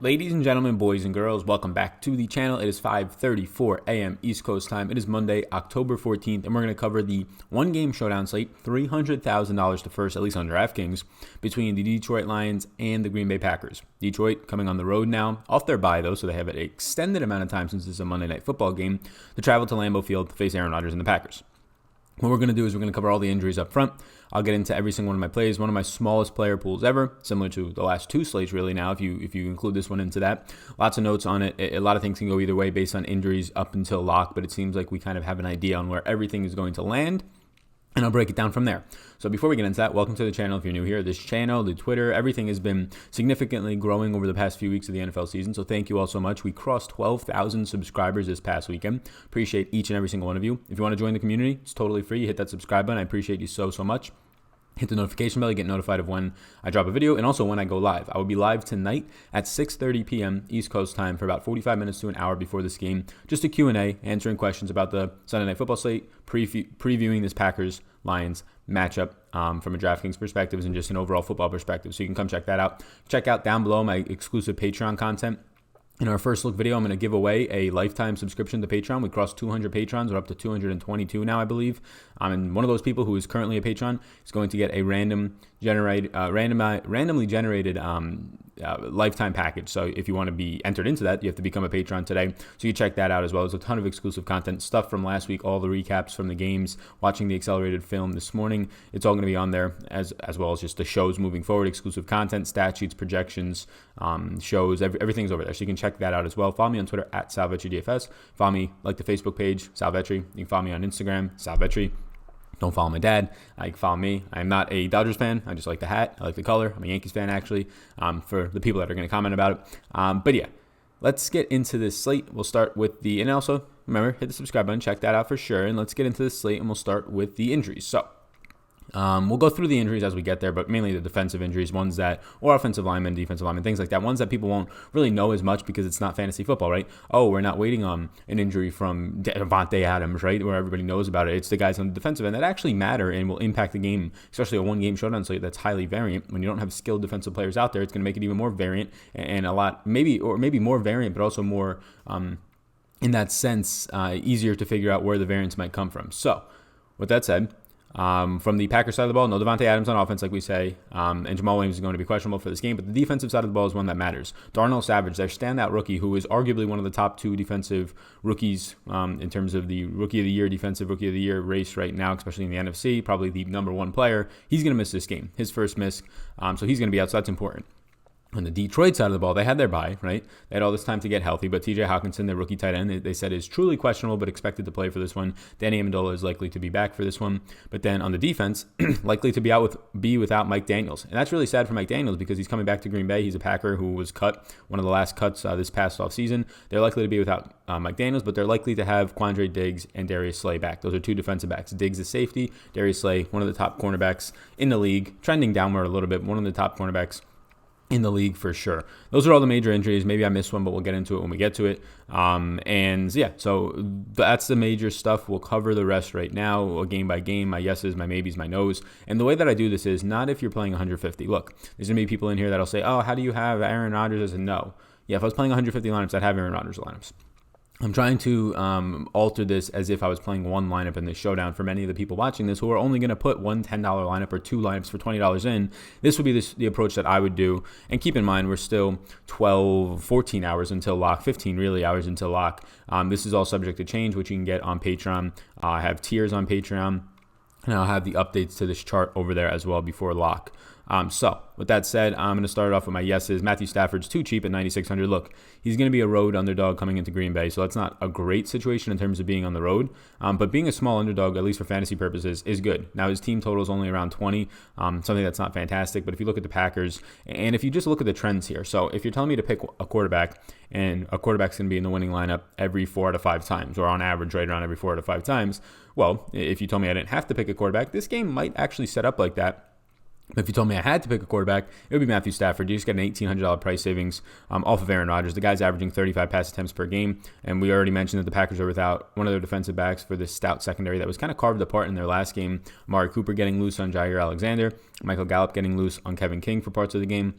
Ladies and gentlemen, boys and girls, welcome back to the channel. It is 5:34 a.m. East Coast time. It is Monday, October 14th, and we're going to cover the one-game showdown slate, $300,000 to first, at least on Draftkings, between the Detroit Lions and the Green Bay Packers. Detroit coming on the road now, off their bye though, so they have an extended amount of time since this is a Monday Night Football game to travel to Lambeau Field to face Aaron Rodgers and the Packers. What we're going to do is we're going to cover all the injuries up front. I'll get into every single one of my plays, one of my smallest player pools ever, similar to the last two slates really now, if you include this one into that. Lots of notes on it. A lot of things can go either way based on injuries up until lock, but it seems like we kind of have an idea on where everything is going to land, and I'll break it down from there. So before we get into that, welcome to the channel if you're new here. This channel, the Twitter, everything has been significantly growing over the past few weeks of the NFL season, so thank you all so much. We crossed 12,000 subscribers this past weekend. Appreciate each and every single one of you. If you want to join the community, it's totally free. You hit that subscribe button. I appreciate you so much. Hit the notification bell to get notified of when I drop a video and also when I go live. I will be live tonight at 6:30 p.m. East Coast time for about 45 minutes to an hour before this game. Just a Q&A, answering questions about the Sunday Night Football slate, previewing this Packers-Lions matchup from a DraftKings perspective and just an overall football perspective. So you can come check that out. Check out down below my exclusive Patreon content. In our first look video, I'm going to give away a lifetime subscription to Patreon. We crossed 200 patrons. We're up to 222 now, I believe. And one of those people who is currently a patron is going to get a randomly generated lifetime package. So if you want to be entered into that, you have to become a patron today. So you check that out as well. There's a ton of exclusive content, stuff from last week, all the recaps from the games, watching the accelerated film this morning. It's all going to be on there as well as just the shows moving forward, exclusive content, stat sheets, projections, shows, everything's over there. So you can check that out as well. Follow me on Twitter at SalVetriDFS. Follow me, like the Facebook page, SalVetri. You can follow me on Instagram, SalVetri. Don't follow my dad. You can follow me. I'm not a Dodgers fan. I just like the hat. I like the color. I'm a Yankees fan, actually, for the people that are going to comment about it. But yeah, let's get into this slate. We'll start with and also, remember, hit the subscribe button. Check that out for sure. And let's get into this slate, and we'll start with the injuries. So we'll go through the injuries as we get there, but mainly the defensive injuries, ones that, or offensive linemen, defensive linemen, things like that, ones that people won't really know as much because it's not fantasy football, right? Oh, we're not waiting on an injury from Davante Adams, right, where everybody knows about it. It's the guys on the defensive end that actually matter and will impact the game, especially a one-game showdown slate that's highly variant. When you don't have skilled defensive players out there, it's going to make it even more variant and a lot, maybe more variant, but also more, in that sense, easier to figure out where the variance might come from. So, with that said, from the Packers side of the ball, no Davante Adams on offense, like we say, and Jamal Williams is going to be questionable for this game, but the defensive side of the ball is one that matters. Darnell Savage, their standout rookie, who is arguably one of the top two defensive rookies in terms of the Rookie of the Year, Defensive Rookie of the Year race right now, especially in the NFC, probably the number one player. He's going to miss this game, his first miss, so he's going to be out, so that's important. On the Detroit side of the ball, they had their bye, right? They had all this time to get healthy, but TJ Hawkinson, their rookie tight end, they said is truly questionable, but expected to play for this one. Danny Amendola is likely to be back for this one. But then on the defense, likely to be without Mike Daniels. And that's really sad for Mike Daniels because he's coming back to Green Bay. He's a Packer who was cut, one of the last cuts this past offseason. They're likely to be without Mike Daniels, but they're likely to have Quandre Diggs and Darius Slay back. Those are two defensive backs. Diggs is safety. Darius Slay, one of the top cornerbacks in the league, trending downward a little bit, one of the top cornerbacks in the league for sure. Those are all the major injuries. Maybe I missed one, but we'll get into it when we get to it. And yeah, so that's the major stuff. We'll cover the rest right now, game by game, my yeses, my maybes, my nos. And the way that I do this is not if you're playing 150. Look, there's going to be people in here that'll say, oh, how do you have Aaron Rodgers as a no? Yeah, if I was playing 150 lineups, I'd have Aaron Rodgers lineups. I'm trying to alter this as if I was playing one lineup in this showdown for many of the people watching this who are only going to put one $10 lineup or two lineups for $20 in. This would be the approach that I would do. And keep in mind, we're still 14 hours until lock, 15 really hours until lock. This is all subject to change, which you can get on Patreon. I have tiers on Patreon, and I'll have the updates to this chart over there as well before lock. So with that said, I'm going to start off with my yeses. Matthew Stafford's too cheap at 9,600. Look, he's going to be a road underdog coming into Green Bay, so that's not a great situation in terms of being on the road. But being a small underdog, at least for fantasy purposes, is good. Now his team total is only around 20, something that's not fantastic. But if you look at the Packers, and if you just look at the trends here, so if you're telling me to pick a quarterback, and a quarterback's going to be in the winning lineup every 4 out of 5 times, or on average right around every 4 out of 5 times, well, if you told me I didn't have to pick a quarterback, this game might actually set up like that. If you told me I had to pick a quarterback, it would be Matthew Stafford. You just get an $1,800 price savings off of Aaron Rodgers. The guy's averaging 35 pass attempts per game, and we already mentioned that the Packers are without one of their defensive backs for this stout secondary that was kind of carved apart in their last game. Amari Cooper getting loose on Jair Alexander, Michael Gallup getting loose on Kevin King for parts of the game.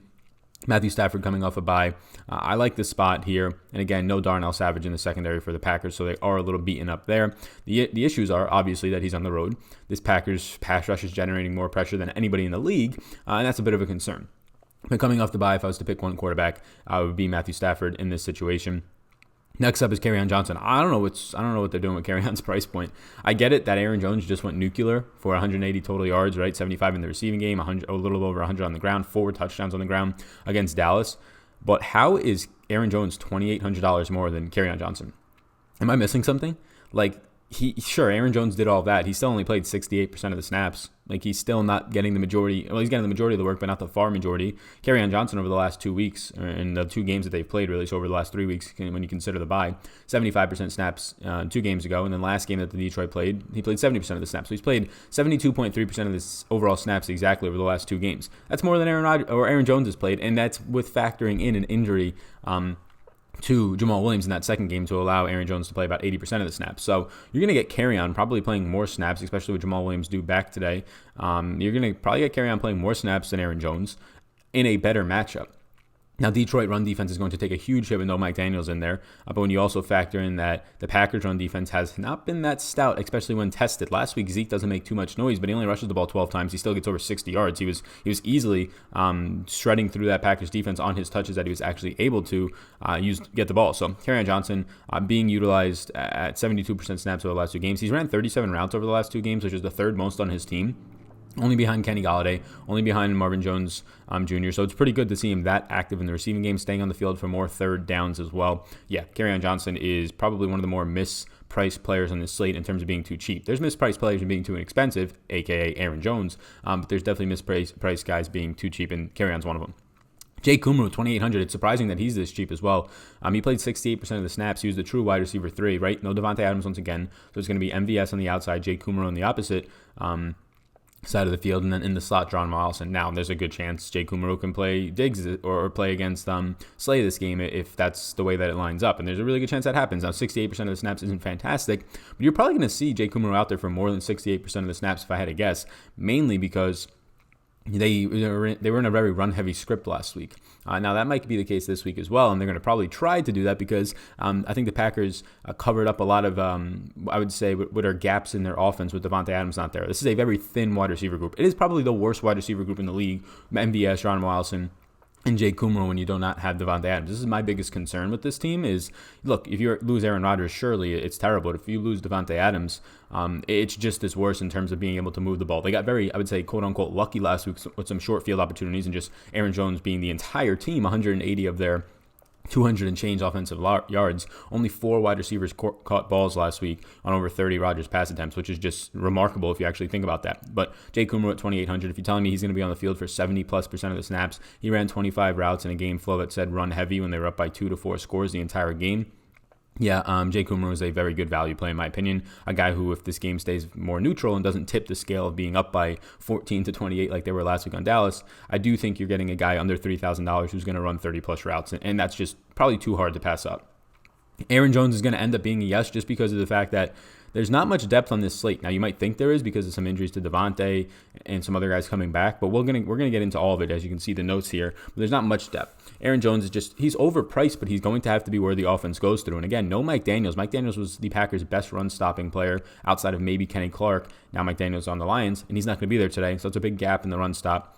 Matthew Stafford coming off a bye. I like this spot here. And again, no Darnell Savage in the secondary for the Packers, so they are a little beaten up there. The issues are obviously that he's on the road. This Packers pass rush is generating more pressure than anybody in the league, and that's a bit of a concern. But coming off the bye, if I was to pick one quarterback, it would be Matthew Stafford in this situation. Next up is Kerryon Johnson. I don't know what they're doing with Kerryon's price point. I get it that Aaron Jones just went nuclear for 180 total yards, right? 75 in the receiving game, a little over 100 on the ground, 4 touchdowns on the ground against Dallas. But how is Aaron Jones $2,800 more than Kerryon Johnson? Am I missing something? Like, sure, Aaron Jones did all of that. He still only played 68% of the snaps. Like, he's still not getting the majority. Well, he's getting the majority of the work, but not the far majority. Kerryon Johnson over the last 2 weeks, in the 2 games that they've played, really, so over the last 3 weeks, when you consider the bye, 75% snaps 2 games ago. And then last game that the Detroit played, he played 70% of the snaps. So he's played 72.3% of his overall snaps exactly over the last 2 games. That's more than Aaron Jones has played, and that's with factoring in an injury to Jamal Williams in that second game to allow Aaron Jones to play about 80% of the snaps. So you're going to get Kerryon probably playing more snaps, especially with Jamal Williams due back today. You're going to probably get Kerryon playing more snaps than Aaron Jones in a better matchup. Now, Detroit run defense is going to take a huge hit with no Mike Daniels in there. But when you also factor in that the Packers run defense has not been that stout, especially when tested. Last week, Zeke doesn't make too much noise, but he only rushes the ball 12 times. He still gets over 60 yards. He was easily shredding through that Packers defense on his touches that he was actually able to get the ball. So Kerryon Johnson being utilized at 72% snaps over the last 2 games. He's ran 37 routes over the last 2 games, which is the 3rd most on his team. Only behind Kenny Golladay, only behind Marvin Jones Jr. So it's pretty good to see him that active in the receiving game, staying on the field for more 3rd downs as well. Yeah, Kerryon Johnson is probably one of the more mispriced players on this slate in terms of being too cheap. There's mispriced players and being too inexpensive, a.k.a. Aaron Jones, but there's definitely mispriced guys being too cheap, and Kerryon's one of them. Jay Coomer with 2,800. It's surprising that he's this cheap as well. He played 68% of the snaps. He was the true wide receiver 3, right? No Devontae Adams once again. So it's going to be MVS on the outside, Jay Coomer on the opposite side of the field, and then in the slot, John Morrison. Now, there's a good chance Jay Coomer can play Diggs or play against Slay this game if that's the way that it lines up, and there's a really good chance that happens. Now, 68% of the snaps isn't fantastic, but you're probably going to see Jay Coomer out there for more than 68% of the snaps if I had to guess, mainly because they were in a very run-heavy script last week. Now, that might be the case this week as well, and they're going to probably try to do that because I think the Packers covered up a lot of, I would say, what are gaps in their offense with Devontae Adams not there. This is a very thin wide receiver group. It is probably the worst wide receiver group in the league. MVS, John Wilson, and Jay Coomer when you do not have Devontae Adams. This is my biggest concern with this team is, look, if you lose Aaron Rodgers, surely it's terrible. But if you lose Devontae Adams, it's just as worse in terms of being able to move the ball. They got very, I would say, quote-unquote, lucky last week with some short field opportunities and just Aaron Jones being the entire team, 180 of their 200 and change offensive yards. Only 4 wide receivers caught balls last week on over 30 Rodgers pass attempts, which is just remarkable if you actually think about that. But Jay Coomer at 2,800, if you're telling me he's going to be on the field for 70+% of the snaps, he ran 25 routes in a game flow that said run heavy when they were up by 2 to 4 scores the entire game. Yeah, Jay Coomer was a very good value play in my opinion. A guy who, if this game stays more neutral and doesn't tip the scale of being up by 14 to 28 like they were last week on Dallas, I do think you're getting a guy under $3,000 who's going to run 30+ routes, and that's just probably too hard to pass up. Aaron Jones is going to end up being a yes just because of the fact that there's not much depth on this slate. Now, you might think there is because of some injuries to Devontae and some other guys coming back, but we're gonna get into all of it as you can see the notes here. But there's not much depth. Aaron Jones is he's overpriced, but he's going to have to be where the offense goes through. And again, no Mike Daniels. Mike Daniels was the Packers' best run-stopping player outside of maybe Kenny Clark. Now Mike Daniels is on the Lions, and he's not going to be there today, so it's a big gap in the run stop.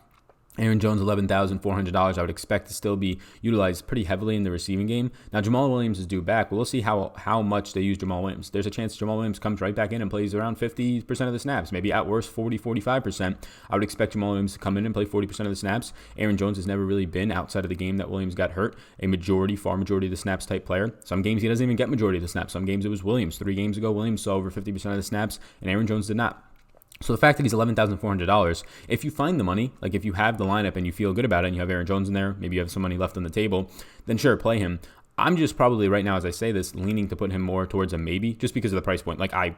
Aaron Jones, $11,400. I would expect to still be utilized pretty heavily in the receiving game. Now, Jamal Williams is due back, but we'll see how much they use Jamal Williams. There's a chance Jamal Williams comes right back in and plays around 50% of the snaps, maybe at worst 45%. I would expect Jamal Williams to come in and play 40% of the snaps. Aaron Jones has never really been, outside of the game that Williams got hurt, a far majority of the snaps type player. Some games he doesn't even get majority of the snaps. Some games it was Williams. 3 games ago, Williams saw over 50% of the snaps, and Aaron Jones did not. So the fact that he's $11,400, if you find the money, like if you have the lineup and you feel good about it and you have Aaron Jones in there, maybe you have some money left on the table, then sure, play him. I'm just probably right now, as I say this, leaning to put him more towards a maybe just because of the price point. Like I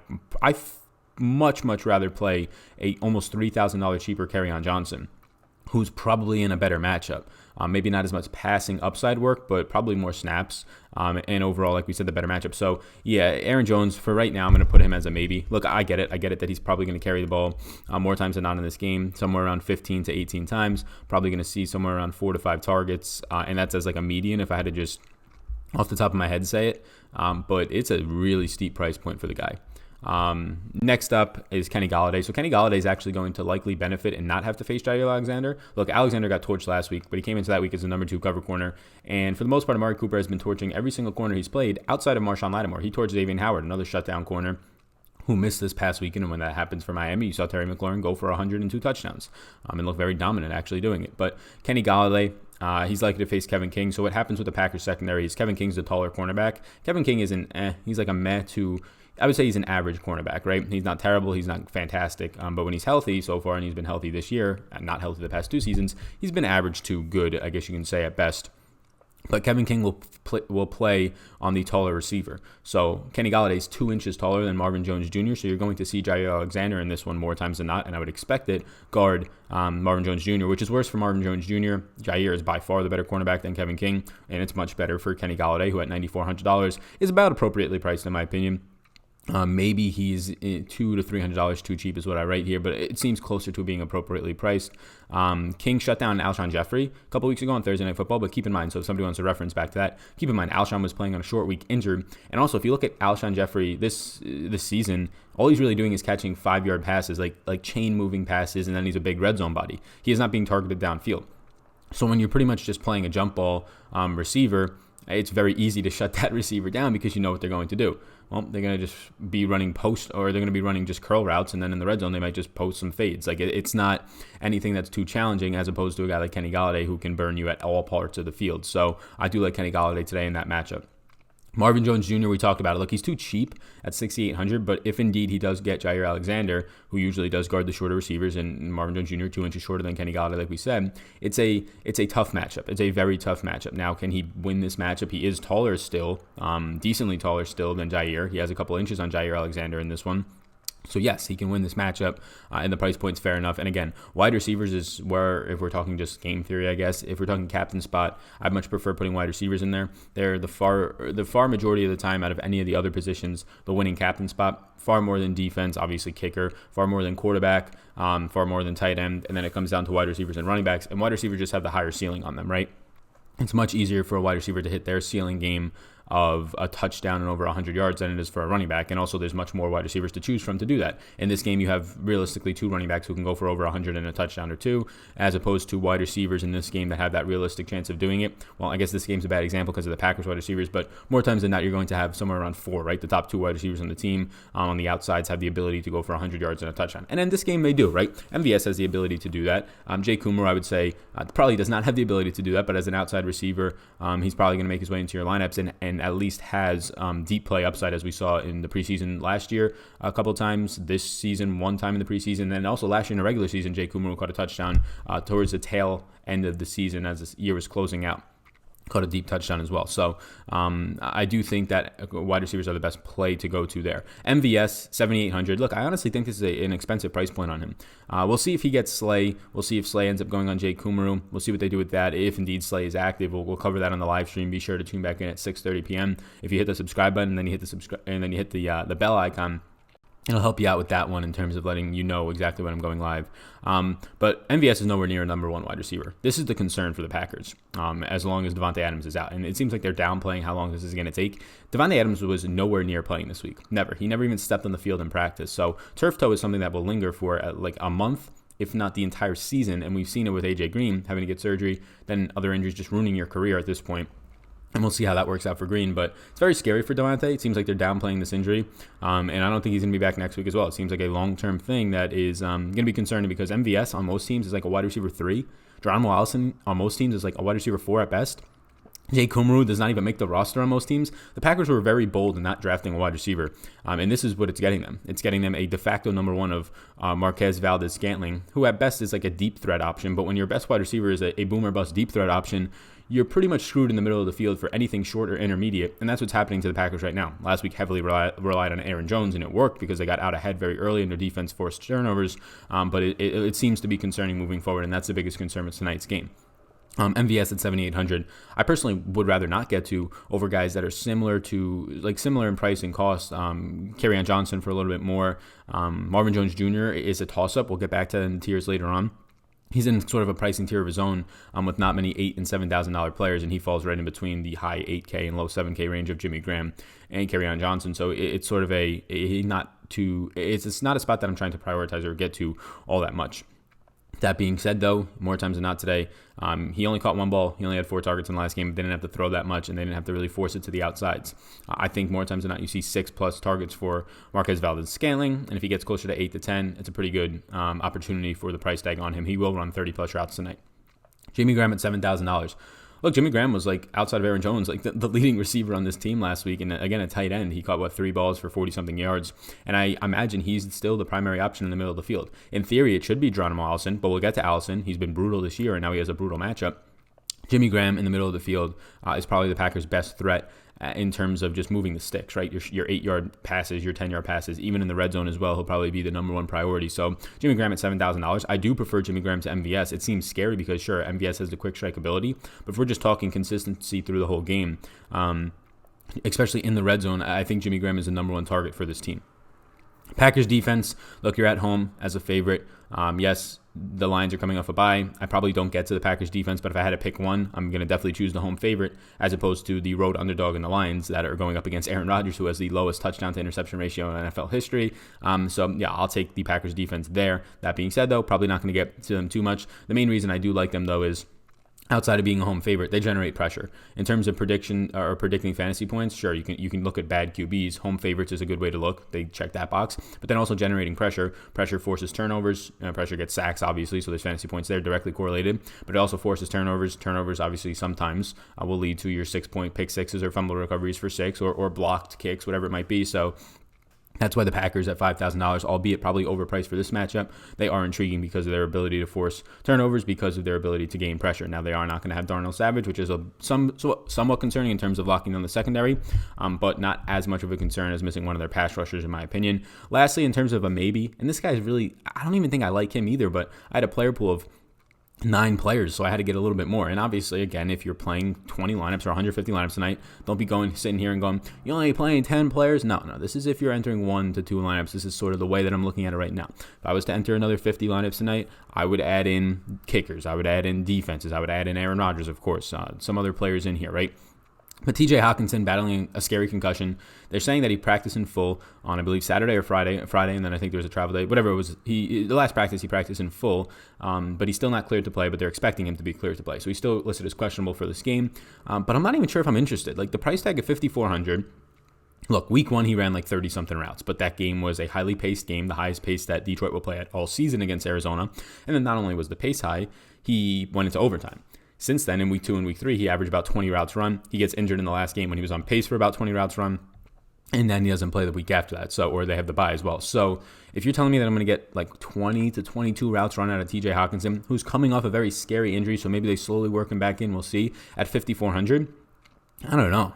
much rather play a almost $3,000 cheaper Kerryon Johnson, who's probably in a better matchup. Maybe not as much passing upside work, but probably more snaps. And overall, like we said, the better matchup. So, yeah, Aaron Jones, for right now, I'm going to put him as a maybe. Look, I get it. I get it that he's probably going to carry the ball more times than not in this game, somewhere around 15 to 18 times. Probably going to see somewhere around 4 to 5 targets. And that's as like a median if I had to just off the top of my head say it. But it's a really steep price point for the guy. Next up is Kenny Golladay. So Kenny Golladay is actually going to likely benefit and not have to face Jair Alexander. Look, Alexander got torched last week, but he came into that week as the number 2 cover corner. And for the most part, Amari Cooper has been torching every single corner he's played outside of Marshawn Lattimore. He torched Xavier Howard, another shutdown corner, who missed this past weekend. And when that happens for Miami, you saw Terry McLaurin go for 102 touchdowns and look very dominant actually doing it. But Kenny Golladay, he's likely to face Kevin King. So what happens with the Packers secondary is Kevin King's the taller cornerback. Kevin King is he's like a meh to, I would say he's an average cornerback, right? He's not terrible. He's not fantastic. But when he's healthy so far, and he's been healthy this year, and not healthy the past 2 seasons, he's been average to good, I guess you can say at best. But Kevin King will play on the taller receiver. So Kenny Golladay is 2 inches taller than Marvin Jones Jr., so you're going to see Jair Alexander in this one more times than not, and I would expect it, guard Marvin Jones Jr., which is worse for Marvin Jones Jr. Jair is by far the better cornerback than Kevin King, and it's much better for Kenny Golladay, who at $9,400 is about appropriately priced in my opinion. Maybe he's $200 to $300 too cheap is what I write here, but it seems closer to being appropriately priced. King shut down Alshon Jeffrey a couple weeks ago on Thursday Night Football, but keep in mind, so if somebody wants to reference back to that, keep in mind Alshon was playing on a short week injured. And also, if you look at Alshon Jeffrey this season, all he's really doing is catching 5-yard passes, like chain-moving passes, and then he's a big red zone body. He is not being targeted downfield. So when you're pretty much just playing a jump ball receiver, it's very easy to shut that receiver down because you know what they're going to do. Well, they're going to just be running post, or they're going to be running just curl routes, and then in the red zone, they might just post some fades. Like, it's not anything that's too challenging as opposed to a guy like Kenny Golladay who can burn you at all parts of the field. So I do like Kenny Golladay today in that matchup. Marvin Jones Jr., we talked about it. Look, he's too cheap at $6,800, but if indeed he does get Jair Alexander, who usually does guard the shorter receivers, and Marvin Jones Jr. 2 inches shorter than Kenny Golladay, like we said, it's a tough matchup. It's a very tough matchup. Now, can he win this matchup? He is taller still, decently taller still than Jair. He has a couple inches on Jair Alexander in this one. So yes, he can win this matchup, and the price point's fair enough. And again, wide receivers is where, if we're talking just game theory, I guess, if we're talking captain spot, I'd much prefer putting wide receivers in there. They're the far majority of the time out of any of the other positions, the winning captain spot, far more than defense, obviously kicker, far more than quarterback, far more than tight end, and then it comes down to wide receivers and running backs, and wide receivers just have the higher ceiling on them, right? It's much easier for a wide receiver to hit their ceiling game of a touchdown and over 100 yards than it is for a running back. And also there's much more wide receivers to choose from to do that. In this game, you have realistically 2 running backs who can go for over 100 and a touchdown or 2, as opposed to wide receivers in this game that have that realistic chance of doing it. Well, I guess this game's a bad example because of the Packers wide receivers, but more times than not, you're going to have somewhere around 4, right? The top 2 wide receivers on the team on the outsides have the ability to go for 100 yards and a touchdown. And in this game, they do, right? MVS has the ability to do that. Jay Coomer, I would say, probably does not have the ability to do that, but as an outside receiver, he's probably going to make his way into your lineups and at least has deep play upside, as we saw in the preseason last year a couple times, this season one time in the preseason, and also last year in the regular season, Jay Coomer caught a touchdown towards the tail end of the season as the year was closing out. Caught a deep touchdown as well. So I do think that wide receivers are the best play to go to there. MVS, $7,800. Look, I honestly think this is an expensive price point on him. We'll see if he gets Slay. We'll see if Slay ends up going on Jay Coomer. We'll see what they do with that. If indeed Slay is active, we'll cover that on the live stream. Be sure to tune back in at 6:30 p.m. If you hit the subscribe button, and then you hit the bell icon, it'll help you out with that one in terms of letting you know exactly when I'm going live. But MVS is nowhere near a number 1 wide receiver. This is the concern for the Packers, as long as Devontae Adams is out. And it seems like they're downplaying how long this is going to take. Devontae Adams was nowhere near playing this week. Never. He never even stepped on the field in practice. So turf toe is something that will linger for like a month, if not the entire season. And we've seen it with AJ Green having to get surgery, then other injuries just ruining your career at this point. And we'll see how that works out for Green. But it's very scary for Devontae. It seems like they're downplaying this injury. And I don't think he's going to be back next week as well. It seems like a long-term thing that is going to be concerning because MVS on most teams is like a wide receiver 3. Geronimo Allison on most teams is like a wide receiver 4 at best. Jay Coomer does not even make the roster on most teams. The Packers were very bold in not drafting a wide receiver, and this is what it's getting them. It's getting them a de facto number one of Marquez Valdes-Scantling, who at best is like a deep threat option, but when your best wide receiver is a boomer bust deep threat option, you're pretty much screwed in the middle of the field for anything short or intermediate, and that's what's happening to the Packers right now. Last week heavily relied on Aaron Jones, and it worked because they got out ahead very early and their defense forced turnovers, but it seems to be concerning moving forward, and that's the biggest concern with tonight's game. MVS at 7,800. I personally would rather not get to over guys that are similar in price and cost. Kerryon Johnson for a little bit more. Marvin Jones Jr. is a toss-up. We'll get back to that in the tiers later on. He's in sort of a pricing tier of his own with not many $8,000 and $7,000 players, and he falls right in between the high $8K and low $7K range of Jimmy Graham and Kerryon Johnson. So it's sort of it's not a spot that I'm trying to prioritize or get to all that much. That being said, though, more times than not today, he only caught one ball. He only had 4 targets in the last game. They didn't have to throw that much, and they didn't have to really force it to the outsides. I think more times than not, you see 6+ targets for Marquez Valdes-Scantling, and if he gets closer to 8 to 10, it's a pretty good opportunity for the price tag on him. He will run 30+ routes tonight. Jimmy Graham at $7,000. Look, Jimmy Graham was outside of Aaron Jones, the leading receiver on this team last week. And again, a tight end. He caught, 3 balls for 40-something yards. And I imagine he's still the primary option in the middle of the field. In theory, it should be Geronimo Allison, but we'll get to Allison. He's been brutal this year, and now he has a brutal matchup. Jimmy Graham in the middle of the field is probably the Packers' best threat in terms of just moving the sticks, right? Your 8-yard passes, your 10-yard passes, even in the red zone as well, he'll probably be the number one priority. So Jimmy Graham at $7,000. I do prefer Jimmy Graham to MVS. It seems scary because, sure, MVS has the quick strike ability, but if we're just talking consistency through the whole game, especially in the red zone, I think Jimmy Graham is the number one target for this team. Packers defense, look, you're at home as a favorite. Yes, the Lions are coming off a bye. I probably don't get to the Packers defense, but if I had to pick one, I'm going to definitely choose the home favorite as opposed to the road underdog in the Lions that are going up against Aaron Rodgers, who has the lowest touchdown to interception ratio in NFL history. So yeah, I'll take the Packers defense there. That being said, though, probably not going to get to them too much. The main reason I do like them, though, is outside of being a home favorite, they generate pressure. In terms of prediction or predicting fantasy points, sure, you can look at bad QBs. Home favorites is a good way to look. They check that box. But then also generating pressure. Pressure forces turnovers. Pressure gets sacks, obviously, so there's fantasy points there directly correlated. But it also forces turnovers. Turnovers, obviously, sometimes will lead to your 6-point pick sixes or fumble recoveries for 6 or blocked kicks, whatever it might be. So that's why the Packers at $5,000, albeit probably overpriced for this matchup, they are intriguing because of their ability to force turnovers, because of their ability to gain pressure. Now, they are not going to have Darnell Savage, which is somewhat concerning in terms of locking down the secondary, but not as much of a concern as missing one of their pass rushers, in my opinion. Lastly, in terms of a maybe, and this guy's really, I don't even think I like him either, but I had a player pool of 9 players, so I had to get a little bit more. And obviously, again, if you're playing 20 lineups or 150 lineups tonight, don't be sitting here and going, you're only playing 10 players. No, this is if you're entering 1 to 2 lineups. This is sort of the way that I'm looking at it right now. If I was to enter another 50 lineups tonight, I would add in kickers, I would add in defenses, I would add in Aaron Rodgers, of course, some other players in here, right? But TJ Hawkinson battling a scary concussion. They're saying that he practiced in full on, I believe, Saturday or Friday, and then I think there was a travel day. Whatever it was, the last practice he practiced in full, but he's still not cleared to play, but they're expecting him to be cleared to play. So he's still listed as questionable for this game, but I'm not even sure if I'm interested. The price tag of $5,400, look, week 1 he ran 30-something routes, but that game was a highly paced game, the highest pace that Detroit will play at all season against Arizona. And then not only was the pace high, he went into overtime. Since then, in week 2 and week 3, he averaged about 20 routes run. He gets injured in the last game when he was on pace for about 20 routes run, and then he doesn't play the week after that. Or they have the bye as well. So if you're telling me that I'm going to get 20 to 22 routes run out of TJ Hawkinson, who's coming off a very scary injury, so maybe they slowly work him back in, we'll see, at $5,400, I don't know.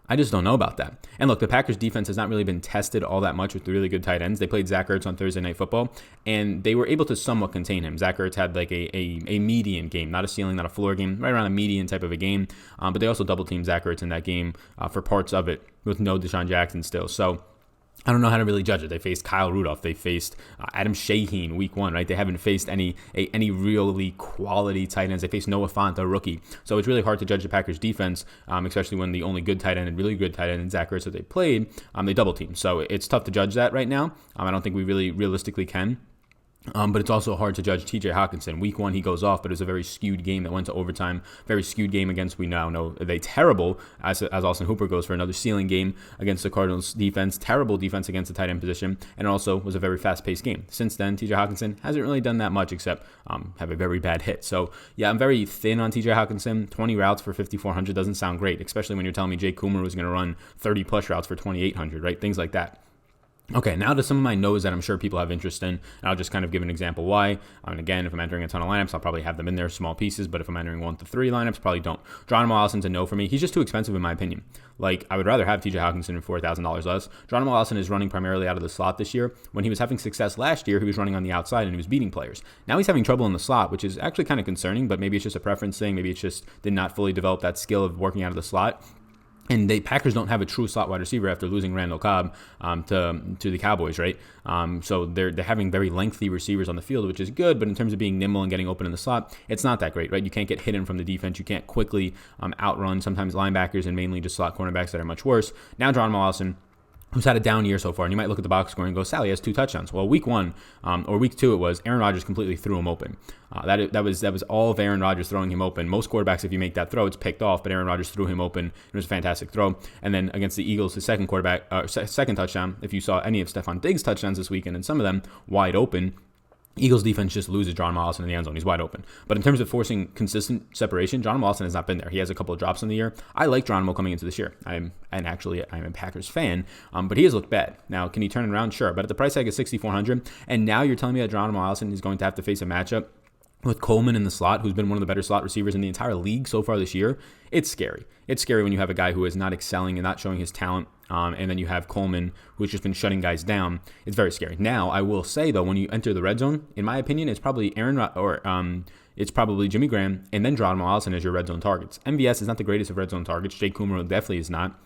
I just don't know about that. And look, the Packers defense has not really been tested all that much with the really good tight ends. They played Zach Ertz on Thursday Night Football, and they were able to somewhat contain him. Zach Ertz had a median game, not a ceiling, not a floor game, right around a median type of a game. But they also double-teamed Zach Ertz in that game for parts of it with no Deshaun Jackson still. So I don't know how to really judge it. They faced Kyle Rudolph. They faced Adam Shaheen week 1, right? They haven't faced any really quality tight ends. They faced Noah Fant, a rookie. So it's really hard to judge the Packers defense, especially when the only good tight end and really good tight end in Zach Ertz that they played, they double team. So it's tough to judge that right now. I don't think we really realistically can. But it's also hard to judge TJ Hawkinson. Week 1, he goes off, but it was a very skewed game that went to overtime. Very skewed game against, we now know, they terrible, as Austin Hooper goes for another ceiling game against the Cardinals defense. Terrible defense against the tight end position. And also was a very fast-paced game. Since then, TJ Hawkinson hasn't really done that much except have a very bad hit. So, yeah, I'm very thin on TJ Hawkinson. 20 routes for 5,400 doesn't sound great, especially when you're telling me Jake Coomer was going to run 30-plus routes for 2,800, right? Things like that. Okay, now to some of my no's that I'm sure people have interest in, and I'll just kind of give an example why. And again, if I'm entering a ton of lineups, I'll probably have them in there, small pieces, but if I'm entering 1 to 3 lineups, probably don't. Geronimo Allison's a no for me. He's just too expensive in my opinion. Like, I would rather have TJ Hawkinson for $4,000 less. Geronimo Allison is running primarily out of the slot this year. When he was having success last year, he was running on the outside and he was beating players. Now he's having trouble in the slot, which is actually kind of concerning, but maybe it's just a preference thing. Maybe it's just did not fully develop that skill of working out of the slot. And the Packers don't have a true slot wide receiver after losing Randall Cobb to the Cowboys, right? So they're having very lengthy receivers on the field, which is good, but in terms of being nimble and getting open in the slot, it's not that great, right? You can't get hidden from the defense. You can't quickly outrun sometimes linebackers and mainly just slot cornerbacks that are much worse. Now Geronimo Allison, who's had a down year so far, and you might look at the box score and go, Sally has 2 touchdowns. Well, week 1 or week 2 it was, Aaron Rodgers completely threw him open. That was all of Aaron Rodgers throwing him open. Most quarterbacks, if you make that throw, it's picked off, but Aaron Rodgers threw him open. It was a fantastic throw. And then against the Eagles, his second touchdown, if you saw any of Stephon Diggs' touchdowns this weekend, and some of them wide open, Eagles defense just loses Geronimo Allison in the end zone. He's wide open. But in terms of forcing consistent separation, Geronimo Allison has not been there. He has a couple of drops in the year. I like Geronimo coming into this year. I'm a Packers fan, but he has looked bad. Now, can he turn it around? Sure. But at the price tag of $6,400, and now you're telling me that Geronimo Allison is going to have to face a matchup with Coleman in the slot, who's been one of the better slot receivers in the entire league so far this year. It's scary. It's scary when you have a guy who is not excelling and not showing his talent, and then you have Coleman, who's just been shutting guys down. It's very scary. Now, I will say, though, when you enter the red zone, in my opinion, it's probably it's probably Jimmy Graham, and then Geronimo Allison as your red zone targets. MVS is not the greatest of red zone targets. Jake Coomer definitely is not.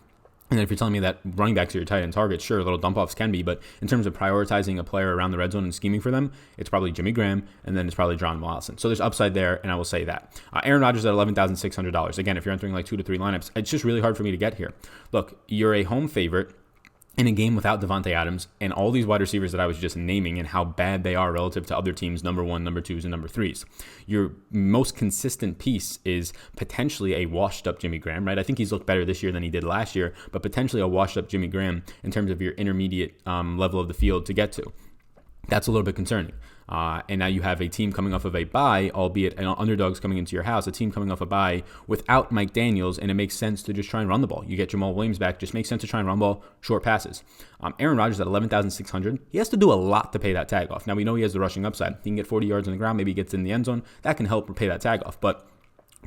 And then if you're telling me that running backs are your tight end targets, sure, little dump-offs can be, but in terms of prioritizing a player around the red zone and scheming for them, it's probably Jimmy Graham, and then it's probably Geronimo Allison. So there's upside there, and I will say that. Aaron Rodgers at $11,600. Again, if you're entering like 2 to 3 lineups, it's just really hard for me to get here. Look, you're a home favorite in a game without Devontae Adams and all these wide receivers that I was just naming and how bad they are relative to other teams' number 1, number 2s, and number 3s. Your most consistent piece is potentially a washed-up Jimmy Graham, right? I think he's looked better this year than he did last year, but potentially a washed-up Jimmy Graham in terms of your intermediate level of the field to get to. That's a little bit concerning. And now you have a team coming off of a bye, albeit an underdogs coming into your house, a team coming off a bye without Mike Daniels, and it makes sense to just try and run the ball. You get Jamal Williams back, just makes sense to try and run ball, short passes. Aaron Rodgers at $11,600, he has to do a lot to pay that tag off. Now we know he has the rushing upside. He can get 40 yards on the ground, maybe he gets in the end zone. That can help pay that tag off, but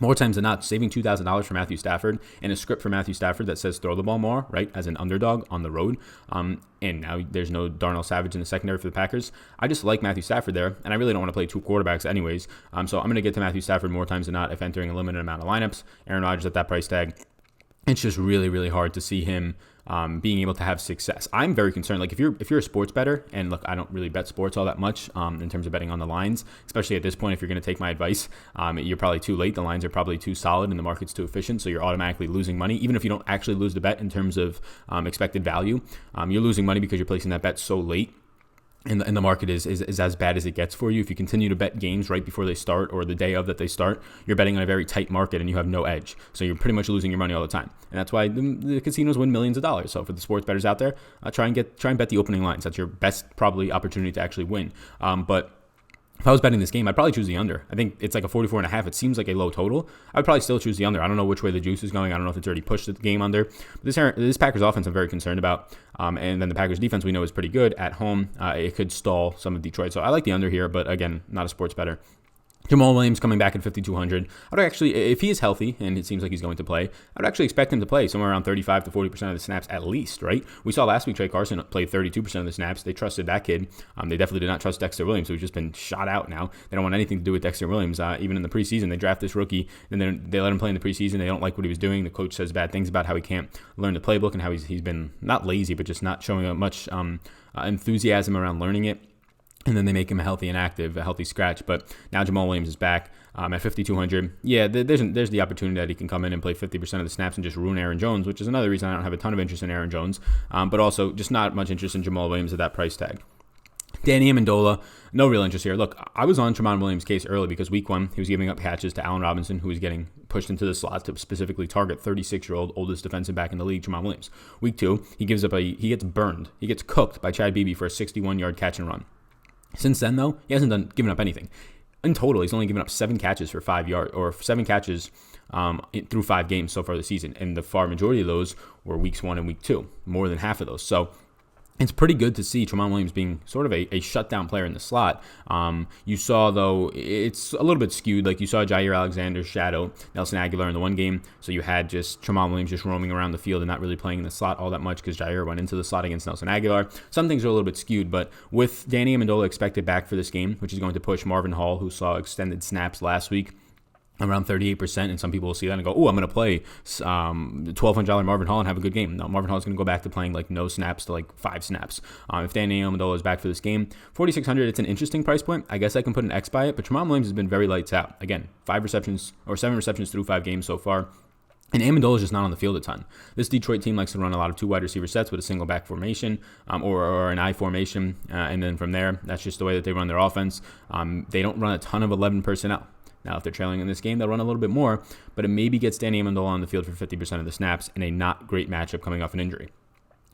more times than not, saving $2,000 for Matthew Stafford and a script for Matthew Stafford that says throw the ball more, right, as an underdog on the road. And now there's no Darnell Savage in the secondary for the Packers. I just like Matthew Stafford there, and I really don't want to play 2 quarterbacks anyways. So I'm going to get to Matthew Stafford more times than not if entering a limited amount of lineups. Aaron Rodgers at that price tag, it's just really, really hard to see him being able to have success. I'm very concerned. Like if you're a sports bettor, and look, I don't really bet sports all that much in terms of betting on the lines, especially at this point. If you're going to take my advice, you're probably too late. The lines are probably too solid, and the market's too efficient, so you're automatically losing money. Even if you don't actually lose the bet in terms of expected value, you're losing money because you're placing that bet so late. And the market is as bad as it gets for you. If you continue to bet games right before they start or the day of that they start, you're betting on a very tight market and you have no edge. So you're pretty much losing your money all the time. And that's why the casinos win millions of dollars. So for the sports bettors out there, try and bet the opening lines. That's your best probably opportunity to actually win. But if I was betting this game, I'd probably choose the under. I think it's like a 44.5. It seems like a low total. I would probably still choose the under. I don't know which way the juice is going. I don't know if it's already pushed the game under. But this Packers offense I'm very concerned about. And then the Packers defense we know is pretty good at home. It could stall some of Detroit. So I like the under here, but again, not a sports bettor. Jamal Williams coming back at $5,200. I would actually, if he is healthy, and it seems like he's going to play, I would actually expect him to play somewhere around 35 to 40% of the snaps at least, right? We saw last week Trey Carson played 32% of the snaps. They trusted that kid. They definitely did not trust Dexter Williams, who's just been shot out now. They don't want anything to do with Dexter Williams. Even in the preseason, they draft this rookie, and then they let him play in the preseason. They don't like what he was doing. The coach says bad things about how he can't learn the playbook and how he's been not lazy, but just not showing much enthusiasm around learning it. And then they make him healthy and active, a healthy scratch. But now Jamal Williams is back at $5,200. Yeah, there's the opportunity that he can come in and play 50% of the snaps and just ruin Aaron Jones, which is another reason I don't have a ton of interest in Aaron Jones. But also just not much interest in Jamal Williams at that price tag. Danny Amendola, no real interest here. Look, I was on Jamal Williams' case early because week 1, he was giving up catches to Allen Robinson, who was getting pushed into the slot to specifically target 36-year-old oldest defensive back in the league, Jamal Williams. Week 2, he gets burned. He gets cooked by Chad Beebe for a 61-yard catch and run. Since then, though, he hasn't given up anything. In total, he's only given up 7 catches for 5 yards, or 7 catches through 5 games so far this season. And the far majority of those were weeks 1 and week 2, more than half of those. So it's pretty good to see Jamal Williams being sort of a shutdown player in the slot. You saw, though, it's a little bit skewed. Like, you saw Jair Alexander's shadow Nelson Aguilar in the one game. So you had just Jamal Williams just roaming around the field and not really playing in the slot all that much because Jair went into the slot against Nelson Aguilar. Some things are a little bit skewed, but with Danny Amendola expected back for this game, which is going to push Marvin Hall, who saw extended snaps last week, around 38%, and some people will see that and go, oh, I'm going to play $1,200 Marvin Hall and have a good game. No, Marvin Hall is going to go back to playing like no snaps to like 5 snaps. If Danny Amendola is back for this game, 4,600, it's an interesting price point. I guess I can put an X by it, but Jamal Williams has been very lights out. Again, 7 receptions through 5 games so far. And Amendola is just not on the field a ton. This Detroit team likes to run a lot of 2 wide receiver sets with a single back formation or an I formation. And then from there, that's just the way that they run their offense. They don't run a ton of 11 personnel. Now, if they're trailing in this game, they'll run a little bit more, but it maybe gets Danny Amendola on the field for 50% of the snaps in a not great matchup coming off an injury.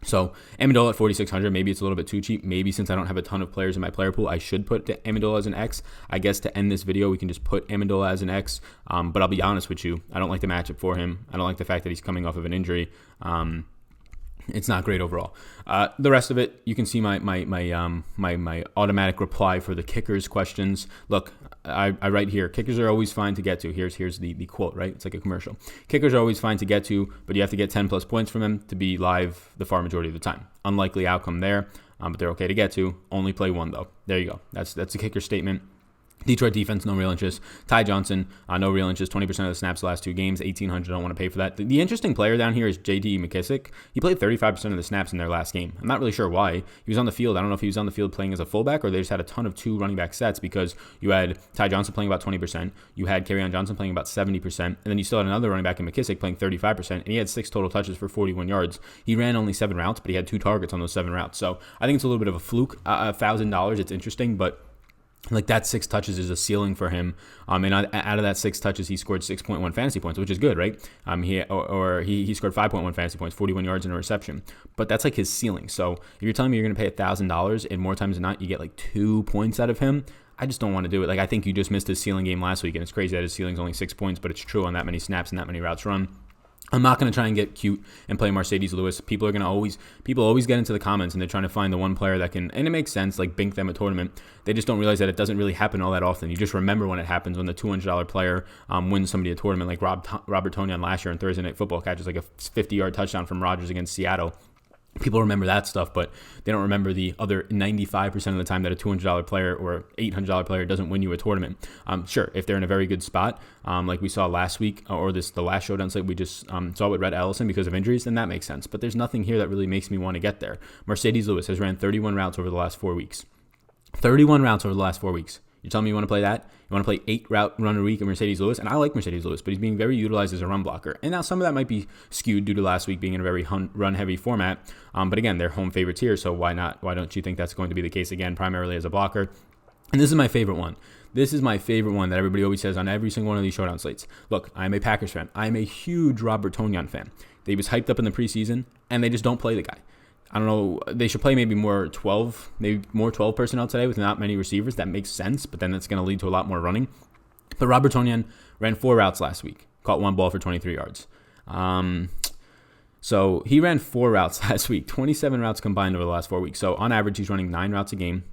So Amendola at 4,600, maybe it's a little bit too cheap. Maybe since I don't have a ton of players in my player pool, I should put Amendola as an X. I guess to end this video, we can just put Amendola as an X. But I'll be honest with you, I don't like the matchup for him. I don't like the fact that he's coming off of an injury. It's not great overall. The rest of it, you can see my automatic reply for the kickers questions. Look, I write here, kickers are always fine to get to. Here's the quote, right? It's like a commercial. Kickers are always fine to get to, but you have to get 10 plus points from them to be live the far majority of the time. Unlikely outcome there, but they're okay to get to. Only play 1 though. There you go. That's a kicker statement. Detroit defense, no real interest. Ty Johnson, no real interest. 20% of the snaps the last 2 games. 1,800, don't want to pay for that. The interesting player down here is J.D. McKissack. He played 35% of the snaps in their last game. I'm not really sure why. He was on the field. I don't know if he was on the field playing as a fullback or they just had a ton of 2 running back sets because you had Ty Johnson playing about 20%. You had Kerryon Johnson playing about 70%. And then you still had another running back in McKissack playing 35%. And he had 6 total touches for 41 yards. He ran only 7 routes, but he had 2 targets on those 7 routes. So I think it's a little bit of a fluke. $1,000, it's interesting, but like that 6 touches is a ceiling for him. And out of that 6 touches, he scored 6.1 fantasy points, which is good, right? He scored 5.1 fantasy points, 41 yards and a reception. But that's like his ceiling. So if you're telling me you're going to pay $1,000 and more times than not, you get like 2 points out of him, I just don't want to do it. Like I think you just missed his ceiling game last week, and it's crazy that his ceiling's only 6 points, but it's true on that many snaps and that many routes run. I'm not going to try and get cute and play Mercedes Lewis. People always get into the comments and they're trying to find the one player that can, and it makes sense, like bink them a tournament. They just don't realize that it doesn't really happen all that often. You just remember when it happens, when the $200 player wins somebody a tournament, like Robert Tonyan last year on Thursday Night Football catches like a 50-yard touchdown from Rodgers against Seattle. People remember that stuff, but they don't remember the other 95% of the time that a $200 player or $800 player doesn't win you a tournament. Sure, if they're in a very good spot, like we saw last week, or the last showdown slate we just saw with Rhett Ellison because of injuries, then that makes sense. But there's nothing here that really makes me want to get there. Mercedes Lewis has ran 31 routes over the last 4 weeks. 31 routes over the last 4 weeks. You're telling me you want to play that? You want to play 8 route run a week of Mercedes Lewis? And I like Mercedes Lewis, but he's being very utilized as a run blocker. And now some of that might be skewed due to last week being in a very run-heavy format. But again, they're home favorites here, so why not? Why don't you think that's going to be the case again, primarily as a blocker? And this is my favorite one. This is my favorite one that everybody always says on every single one of these showdown slates. Look, I'm a Packers fan. I'm a huge Robert Tonyan fan. He was hyped up in the preseason, and they just don't play the guy. I don't know, they should play maybe more 12 personnel today with not many receivers. That makes sense, but then that's going to lead to a lot more running. But Robert Tonyan ran 4 routes last week, caught 1 ball for 23 yards. So he ran 4 routes last week, 27 routes combined over the last 4 weeks. So on average, he's running 9 routes a game.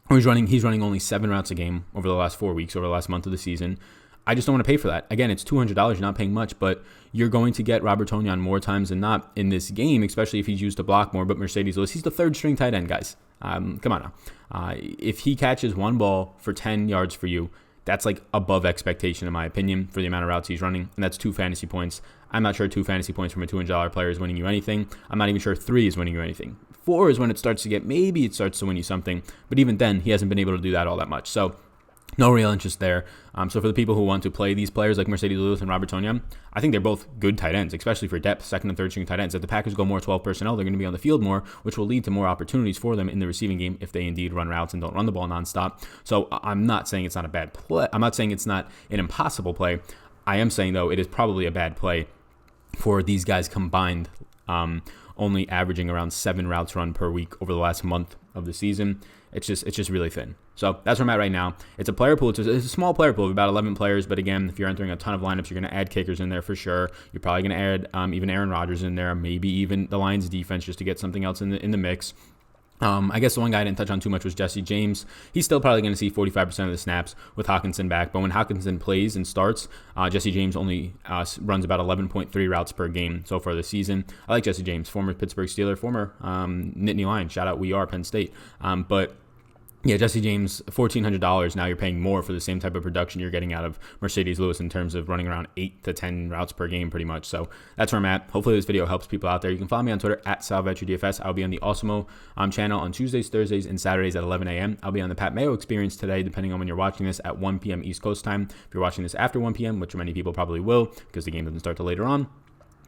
He's running only 7 routes a game over the last 4 weeks, over the last month of the season. I just don't want to pay for that. Again, it's $200. You're not paying much, but you're going to get Robert Tonyan more times than not in this game, especially if he's used to block more. But Mercedes Lewis, he's the 3rd string tight end, guys. Come on now. If he catches 1 ball for 10 yards for you, that's like above expectation, in my opinion, for the amount of routes he's running. And that's 2 fantasy points. I'm not sure 2 fantasy points from a $200 player is winning you anything. I'm not even sure 3 is winning you anything. 4 is when it starts to win you something. But even then, he hasn't been able to do that all that much. So No real interest there. So for the people who want to play these players like Mercedes Lewis and Robert Tonyan, I think they're both good tight ends, especially for depth, second and third string tight ends. If the Packers go more 12 personnel, they're going to be on the field more, which will lead to more opportunities for them in the receiving game if they indeed run routes and don't run the ball nonstop. So I'm not saying it's not a bad play. I'm not saying it's not an impossible play. I am saying, though, it is probably a bad play for these guys combined, only averaging around 7 routes run per week over the last month of the season. It's just really thin. So that's where I'm at right now. It's a player pool. It's a small player pool of about 11 players. But again, if you're entering a ton of lineups, you're going to add kickers in there for sure. You're probably going to add even Aaron Rodgers in there, maybe even the Lions defense just to get something else in the mix. I guess the one guy I didn't touch on too much was Jesse James. He's still probably going to see 45% of the snaps with Hockenson back. But when Hockenson plays and starts, Jesse James only runs about 11.3 routes per game so far this season. I like Jesse James, former Pittsburgh Steeler, former Nittany Lion. Shout out, we are Penn State. But yeah, Jesse James, $1,400. Now you're paying more for the same type of production you're getting out of Mercedes Lewis in terms of running around 8 to 10 routes per game pretty much. So that's where I'm at. Hopefully this video helps people out there. You can follow me on Twitter at SalVetriDFS. I'll be on the Awesemo channel on Tuesdays, Thursdays, and Saturdays at 11 a.m. I'll be on the Pat Mayo Experience today, depending on when you're watching this, at 1 p.m. East Coast time. If you're watching this after 1 p.m., which many people probably will because the game doesn't start till later on,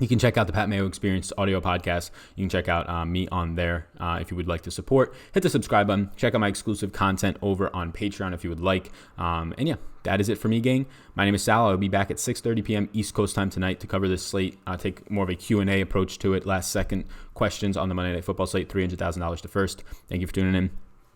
you can check out the Pat Mayo Experience audio podcast. You can check out me on there if you would like to support. Hit the subscribe button. Check out my exclusive content over on Patreon if you would like. And yeah, that is it for me, gang. My name is Sal. I'll be back at 6:30 p.m. East Coast time tonight to cover this slate. Take more of a Q&A approach to it. Last second questions on the Monday Night Football slate. $300,000 to first. Thank you for tuning in.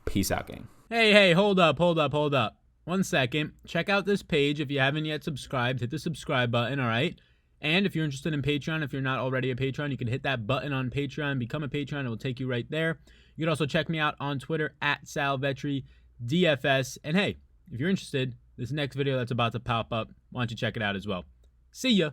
Peace out, gang. Hey, hold up. 1 second. Check out this page. If you haven't yet subscribed, hit the subscribe button, all right? And if you're interested in Patreon, if you're not already a Patreon, you can hit that button on Patreon, become a Patreon, it will take you right there. You can also check me out on Twitter at SalVetriDFS. And hey, if you're interested, this next video that's about to pop up, why don't you check it out as well. See ya.